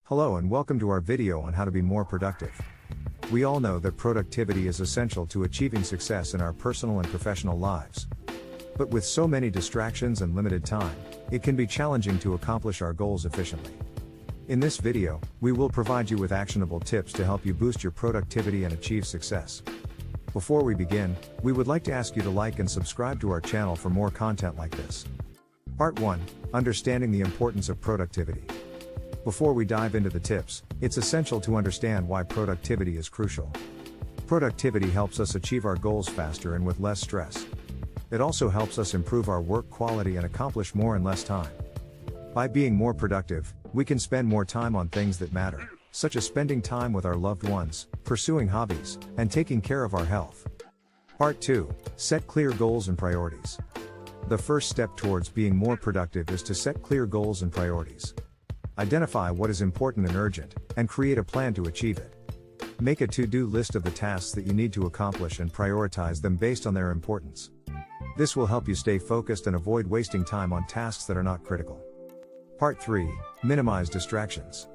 Hello and welcome to our video on how to be more productive. We all know that productivity is essential to achieving success in our personal and professional lives. But with so many distractions and limited time, it can be challenging to accomplish our goals efficiently. In this video, we will provide you with actionable tips to help you boost your productivity and achieve success. Before we begin, we would like to ask you to like and subscribe to our channel for more content like this. Part 1: Understanding the importance of productivity. Before we dive into the tips, it's essential to understand why productivity is crucial. Productivity helps us achieve our goals faster and with less stress. It also helps us improve our work quality and accomplish more in less time. By being more productive, we can spend more time on things that matter, such as spending time with our loved ones, pursuing hobbies, and taking care of our health. Part 2: Set clear goals and priorities. The first step towards being more productive is to set clear goals and priorities. Identify what is important and urgent, and create a plan to achieve it. Make a to-do list of the tasks that you need to accomplish and prioritize them based on their importance. This will help you stay focused and avoid wasting time on tasks that are not critical. Part 3: Minimize distractions.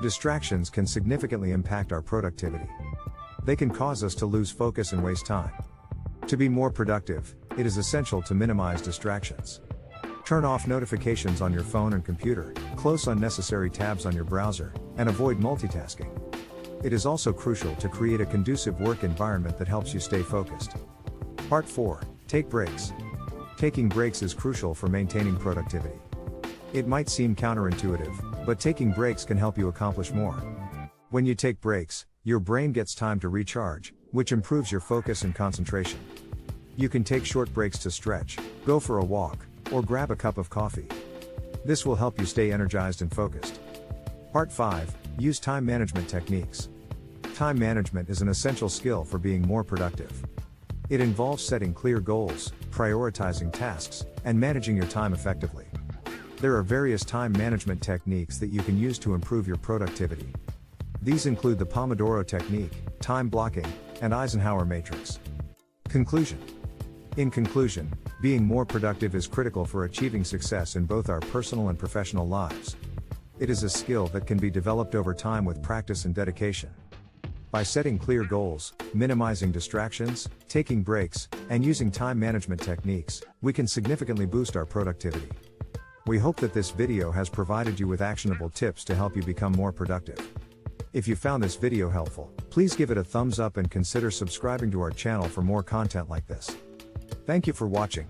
Distractions can significantly impact our productivity. They can cause us to lose focus and waste time. To be more productive, it is essential to minimize distractions. Turn off notifications on your phone and computer, close unnecessary tabs on your browser, and avoid multitasking. It is also crucial to create a conducive work environment that helps you stay focused. Part 4: Take breaks. Taking breaks is crucial for maintaining productivity. It might seem counterintuitive, but taking breaks can help you accomplish more. When you take breaks, your brain gets time to recharge, which improves your focus and concentration. You can take short breaks to stretch, go for a walk, or grab a cup of coffee. This will help you stay energized and focused. Part 5: Use time management techniques. Time management is an essential skill for being more productive. It involves setting clear goals, prioritizing tasks, and managing your time effectively. There are various time management techniques that you can use to improve your productivity. These include the Pomodoro technique, time blocking, and Eisenhower matrix. Conclusion. In conclusion, being more productive is critical for achieving success in both our personal and professional lives. It is a skill that can be developed over time with practice and dedication. By setting clear goals, minimizing distractions, taking breaks, and using time management techniques, we can significantly boost our productivity. We hope that this video has provided you with actionable tips to help you become more productive. If you found this video helpful, please give it a thumbs up and consider subscribing to our channel for more content like this. Thank you for watching.